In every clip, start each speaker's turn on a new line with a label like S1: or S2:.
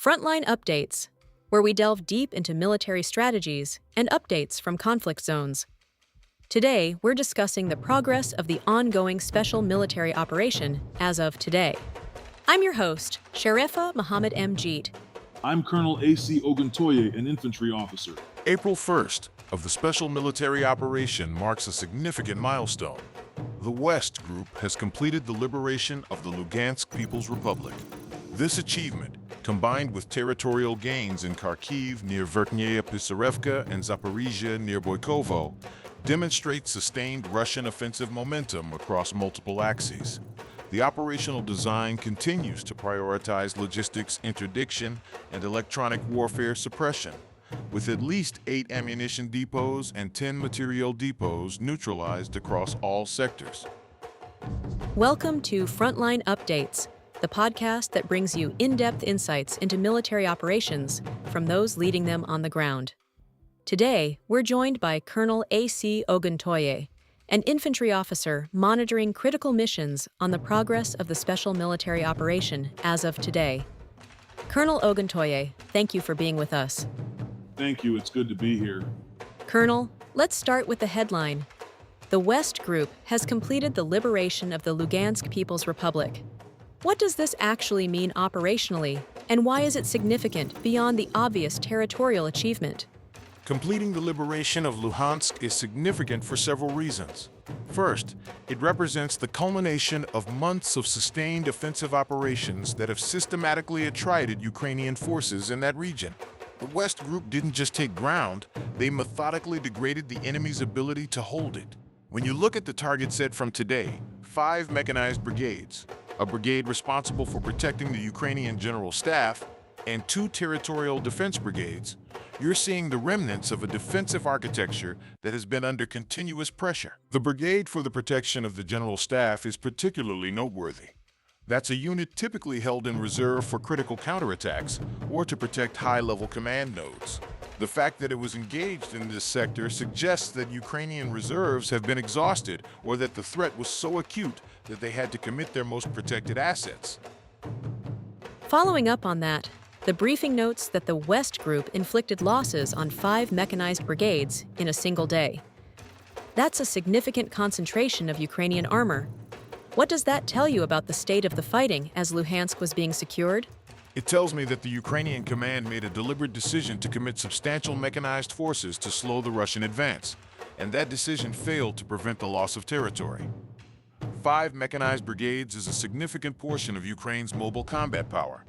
S1: Frontline Updates, where we delve deep into military strategies and updates from conflict zones. Today, we're discussing the progress of the ongoing special military operation as of today. I'm your host, Sharifa Mohammed M. Jeet.
S2: I'm Colonel A.C. Oguntoye, an Infantry Officer.
S3: April 1st of the special military operation marks a significant milestone. The West Group has completed the liberation of the Lugansk People's Republic. This achievement, combined with territorial gains in Kharkiv near Verkhnaya Pisarevka and Zaporozhye near Boykovo, demonstrates sustained Russian offensive momentum across multiple axes. The operational design continues to prioritize logistics interdiction and electronic warfare suppression, with at least 8 ammunition depots and 10 material depots neutralized across all sectors.
S1: Welcome to Frontline Updates, the podcast that brings you in-depth insights into military operations from those leading them on the ground. Today, we're joined by Colonel A.C. Oguntoye, an infantry officer monitoring critical missions on the progress of the special military operation as of today. Colonel Oguntoye, thank you for being with us.
S2: Thank you, it's good to be here.
S1: Colonel, let's start with the headline. The West Group has completed the liberation of the Lugansk People's Republic. What does this actually mean operationally, and why is it significant beyond the obvious territorial achievement?
S3: Completing the liberation of Luhansk is significant for several reasons. First, it represents the culmination of months of sustained offensive operations that have systematically attrited Ukrainian forces in that region. The West Group didn't just take ground, they methodically degraded the enemy's ability to hold it. When you look at the target set from today, 5 mechanized brigades, a brigade responsible for protecting the Ukrainian General Staff, and 2 territorial defense brigades, you're seeing the remnants of a defensive architecture that has been under continuous pressure. The brigade for the protection of the General Staff is particularly noteworthy. That's a unit typically held in reserve for critical counterattacks or to protect high-level command nodes. The fact that it was engaged in this sector suggests that Ukrainian reserves have been exhausted or that the threat was so acute that they had to commit their most protected assets.
S1: Following up on that, the briefing notes that the West Group inflicted losses on 5 mechanized brigades in a single day. That's a significant concentration of Ukrainian armor. What does that tell you about the state of the fighting as Luhansk was being secured?
S3: It tells me that the Ukrainian command made a deliberate decision to commit substantial mechanized forces to slow the Russian advance, and that decision failed to prevent the loss of territory. 5 mechanized brigades is a significant portion of Ukraine's mobile combat power.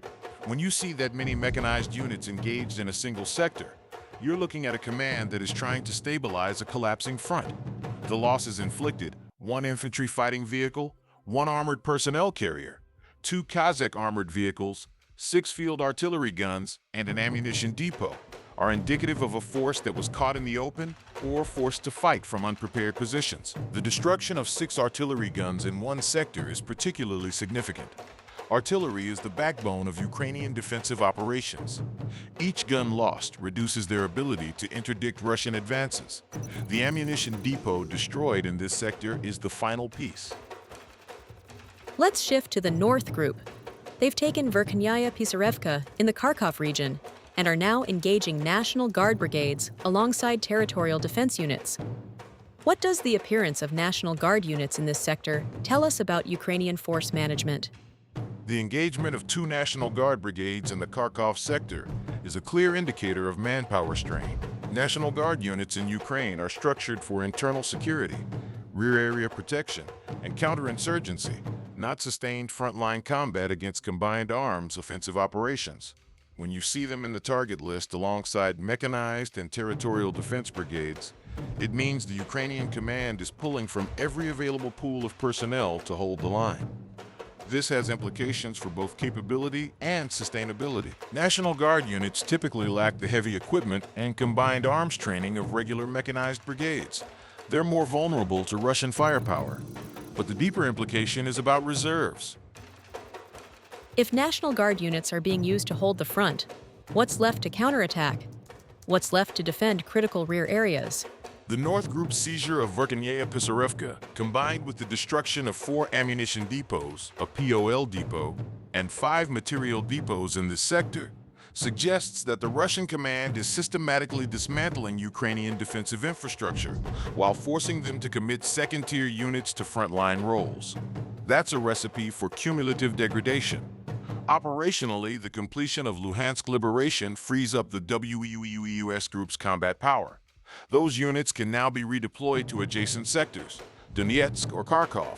S3: When you see that many mechanized units engaged in a single sector, you're looking at a command that is trying to stabilize a collapsing front. The losses inflicted: 1 infantry fighting vehicle, 1 armored personnel carrier, 2 Kazakh armored vehicles, 6 field artillery guns, and an ammunition depot, are indicative of a force that was caught in the open or forced to fight from unprepared positions. The destruction of 6 artillery guns in one sector is particularly significant. Artillery is the backbone of Ukrainian defensive operations. Each gun lost reduces their ability to interdict Russian advances. The ammunition depot destroyed in this sector is the final piece.
S1: Let's shift to the North Group. They've taken Verkhnaya Pisarevka in the Kharkov region and are now engaging National Guard brigades alongside territorial defense units. What does the appearance of National Guard units in this sector tell us about Ukrainian force management?
S3: The engagement of 2 National Guard brigades in the Kharkov sector is a clear indicator of manpower strain. National Guard units in Ukraine are structured for internal security, rear area protection, and counterinsurgency, not sustained frontline combat against combined arms offensive operations. When you see them in the target list alongside mechanized and territorial defense brigades, it means the Ukrainian command is pulling from every available pool of personnel to hold the line. This has implications for both capability and sustainability. National Guard units typically lack the heavy equipment and combined arms training of regular mechanized brigades. They're more vulnerable to Russian firepower. But the deeper implication is about reserves.
S1: If National Guard units are being used to hold the front, what's left to counterattack? What's left to defend critical rear areas?
S3: The North Group's seizure of Verkhnaya Pisarevka, combined with the destruction of 4 ammunition depots, a POL depot, and 5 material depots in this sector, suggests that the Russian command is systematically dismantling Ukrainian defensive infrastructure while forcing them to commit second-tier units to frontline roles. That's a recipe for cumulative degradation. Operationally, the completion of Luhansk Liberation frees up the WEUS group's combat power. Those units can now be redeployed to adjacent sectors, Donetsk or Kharkov,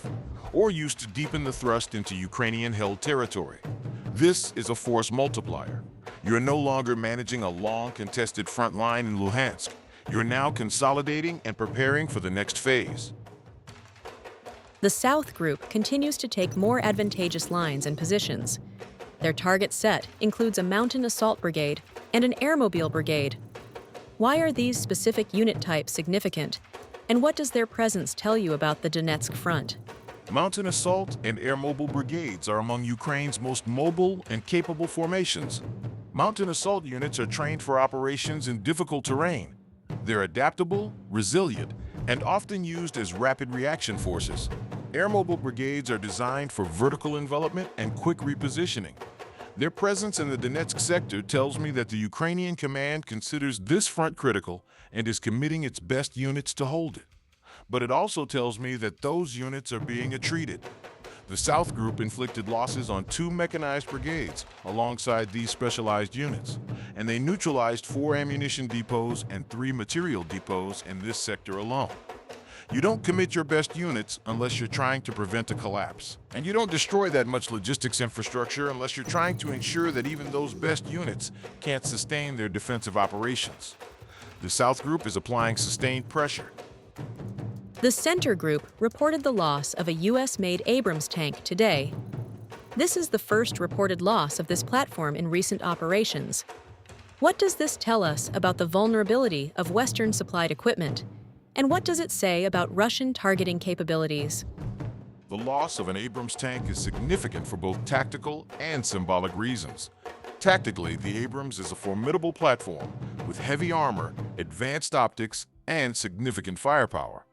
S3: or used to deepen the thrust into Ukrainian-held territory. This is a force multiplier. You're no longer managing a long, contested front line in Luhansk. You're now consolidating and preparing for the next phase.
S1: The South Group continues to take more advantageous lines and positions. Their target set includes a mountain assault brigade and an airmobile brigade. Why are these specific unit types significant? And what does their presence tell you about the Donetsk front?
S3: Mountain assault and airmobile brigades are among Ukraine's most mobile and capable formations. Mountain assault units are trained for operations in difficult terrain. They're adaptable, resilient, and often used as rapid reaction forces. Airmobile brigades are designed for vertical envelopment and quick repositioning. Their presence in the Donetsk sector tells me that the Ukrainian command considers this front critical and is committing its best units to hold it. But it also tells me that those units are being retreated. The South Group inflicted losses on 2 mechanized brigades alongside these specialized units, and they neutralized 4 ammunition depots and 3 material depots in this sector alone. You don't commit your best units unless you're trying to prevent a collapse. And you don't destroy that much logistics infrastructure unless you're trying to ensure that even those best units can't sustain their defensive operations. The South Group is applying sustained pressure.
S1: The Center Group reported the loss of a U.S.-made Abrams tank today. This is the first reported loss of this platform in recent operations. What does this tell us about the vulnerability of Western-supplied equipment? And what does it say about Russian targeting capabilities?
S3: The loss of an Abrams tank is significant for both tactical and symbolic reasons. Tactically, the Abrams is a formidable platform with heavy armor, advanced optics, and significant firepower.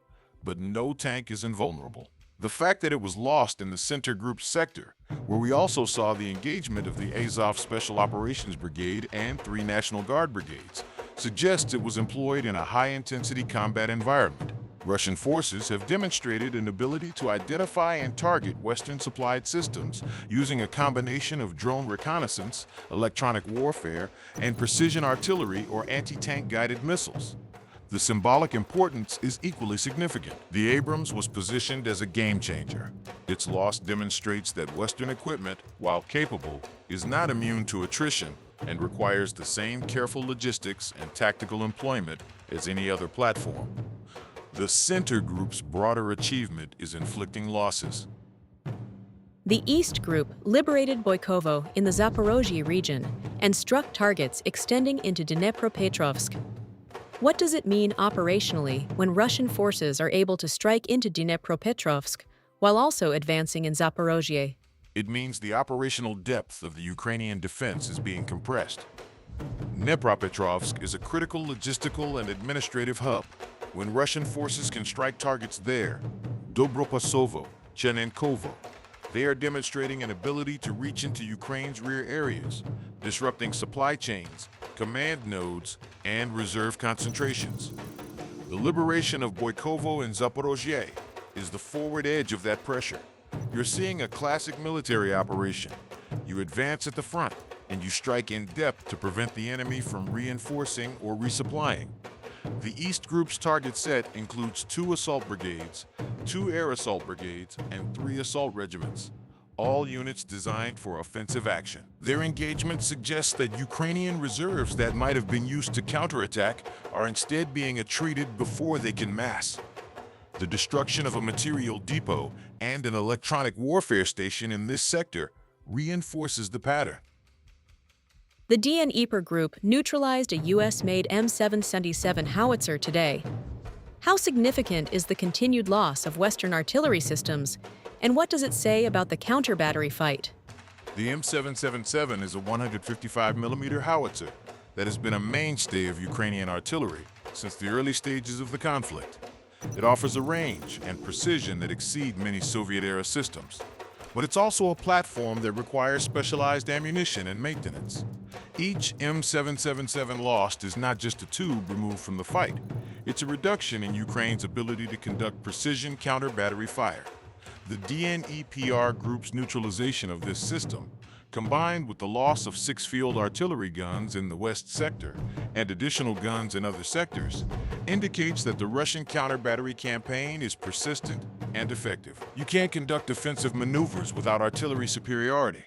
S3: But no tank is invulnerable. The fact that it was lost in the Center Group sector, where we also saw the engagement of the Azov Special Operations Brigade and 3 National Guard brigades, suggests it was employed in a high-intensity combat environment. Russian forces have demonstrated an ability to identify and target Western-supplied systems using a combination of drone reconnaissance, electronic warfare, and precision artillery or anti-tank guided missiles. The symbolic importance is equally significant. The Abrams was positioned as a game-changer. Its loss demonstrates that Western equipment, while capable, is not immune to attrition and requires the same careful logistics and tactical employment as any other platform. The Center Group's broader achievement is inflicting losses.
S1: The East Group liberated Boykovo in the Zaporozhye region and struck targets extending into Dnepropetrovsk. What does it mean operationally when Russian forces are able to strike into Dnepropetrovsk while also advancing in Zaporozhye?
S3: It means the operational depth of the Ukrainian defense is being compressed. Dnepropetrovsk is a critical logistical and administrative hub. When Russian forces can strike targets there, Dobropasovo, Chernenkovo, they are demonstrating an ability to reach into Ukraine's rear areas, disrupting supply chains, command nodes, and reserve concentrations. The liberation of Boykovo and Zaporozhye is the forward edge of that pressure. You're seeing a classic military operation. You advance at the front, and you strike in depth to prevent the enemy from reinforcing or resupplying. The East Group's target set includes 2 assault brigades, 2 air assault brigades, and 3 assault regiments, all units designed for offensive action. Their engagement suggests that Ukrainian reserves that might have been used to counterattack are instead being retreated before they can mass. The destruction of a material depot and an electronic warfare station in this sector reinforces the pattern.
S1: The Dnieper Group neutralized a U.S.-made M777 howitzer today. How significant is the continued loss of Western artillery systems, and what does it say about the counter-battery fight?
S3: The M777 is a 155mm howitzer that has been a mainstay of Ukrainian artillery since the early stages of the conflict. It offers a range and precision that exceed many Soviet-era systems. But it's also a platform that requires specialized ammunition and maintenance. Each M777 lost is not just a tube removed from the fight. It's a reduction in Ukraine's ability to conduct precision counter-battery fire. The DNEPR group's neutralization of this system, combined with the loss of 6 field artillery guns in the west sector and additional guns in other sectors, indicates that the Russian counter-battery campaign is persistent and effective. You can't conduct offensive maneuvers without artillery superiority.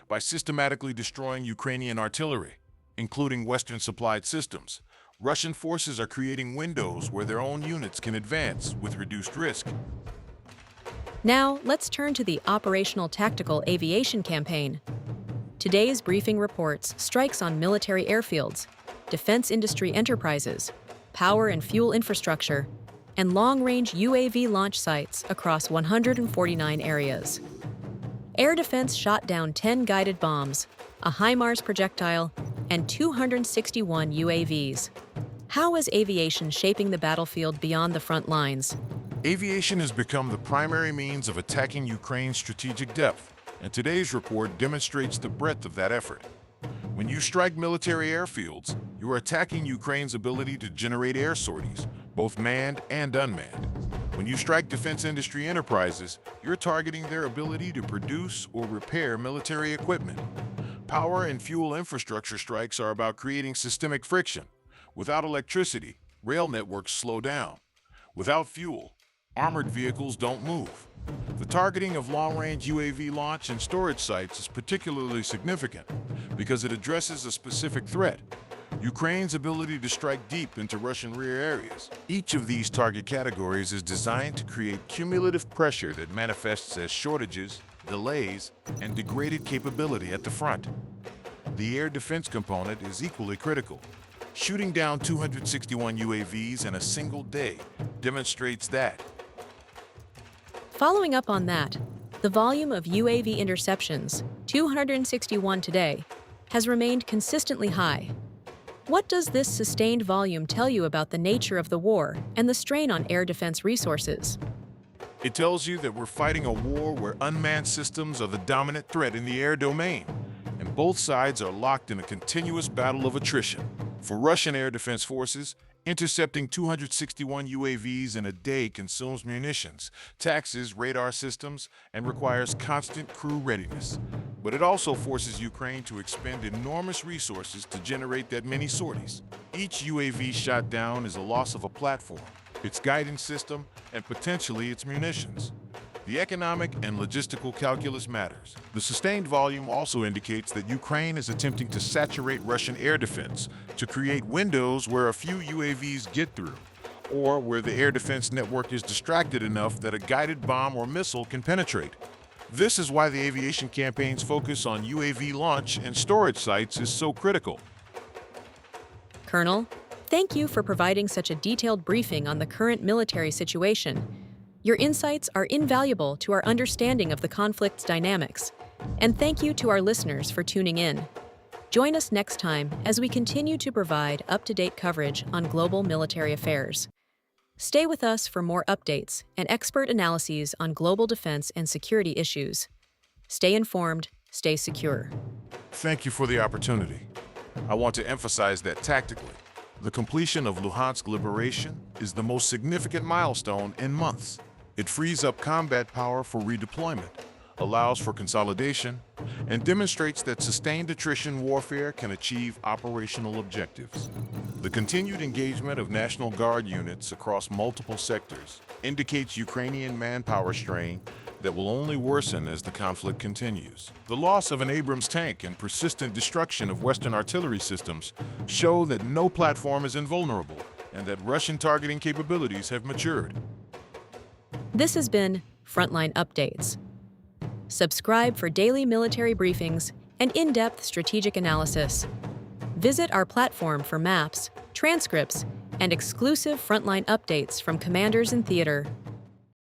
S3: By systematically destroying Ukrainian artillery, including Western-supplied systems, Russian forces are creating windows where their own units can advance with reduced risk.
S1: Now, let's turn to the Operational Tactical Aviation Campaign. Today's briefing reports strikes on military airfields, defense industry enterprises, power and fuel infrastructure, and long-range UAV launch sites across 149 areas. Air defense shot down 10 guided bombs, a HIMARS projectile, and 261 UAVs. How is aviation shaping the battlefield beyond the front lines?
S3: Aviation has become the primary means of attacking Ukraine's strategic depth, and today's report demonstrates the breadth of that effort. When you strike military airfields, you are attacking Ukraine's ability to generate air sorties, both manned and unmanned. When you strike defense industry enterprises, you're targeting their ability to produce or repair military equipment. Power and fuel infrastructure strikes are about creating systemic friction. Without electricity, rail networks slow down. Without fuel, armored vehicles don't move. The targeting of long-range UAV launch and storage sites is particularly significant because it addresses a specific threat: Ukraine's ability to strike deep into Russian rear areas. Each of these target categories is designed to create cumulative pressure that manifests as shortages, delays, and degraded capability at the front. The air defense component is equally critical. Shooting down 261 UAVs in a single day demonstrates that.
S1: Following up on that, the volume of UAV interceptions, 261 today, has remained consistently high. What does this sustained volume tell you about the nature of the war and the strain on air defense resources?
S3: It tells you that we're fighting a war where unmanned systems are the dominant threat in the air domain, and both sides are locked in a continuous battle of attrition. For Russian air defense forces, intercepting 261 UAVs in a day consumes munitions, taxes radar systems, and requires constant crew readiness. But it also forces Ukraine to expend enormous resources to generate that many sorties. Each UAV shot down is a loss of a platform, its guidance system, and potentially its munitions. The economic and logistical calculus matters. The sustained volume also indicates that Ukraine is attempting to saturate Russian air defense to create windows where a few UAVs get through, or where the air defense network is distracted enough that a guided bomb or missile can penetrate. This is why the aviation campaign's focus on UAV launch and storage sites is so critical.
S1: Colonel, thank you for providing such a detailed briefing on the current military situation. Your insights are invaluable to our understanding of the conflict's dynamics. And thank you to our listeners for tuning in. Join us next time as we continue to provide up-to-date coverage on global military affairs. Stay with us for more updates and expert analyses on global defense and security issues. Stay informed, stay secure.
S3: Thank you for the opportunity. I want to emphasize that tactically, the completion of Luhansk Liberation is the most significant milestone in months. It frees up combat power for redeployment, allows for consolidation, and demonstrates that sustained attrition warfare can achieve operational objectives. The continued engagement of National Guard units across multiple sectors indicates Ukrainian manpower strain that will only worsen as the conflict continues. The loss of an Abrams tank and persistent destruction of Western artillery systems show that no platform is invulnerable and that Russian targeting capabilities have matured.
S1: This has been Frontline Updates. Subscribe for daily military briefings and in-depth strategic analysis. Visit our platform for maps, transcripts, and exclusive frontline updates from commanders in theater.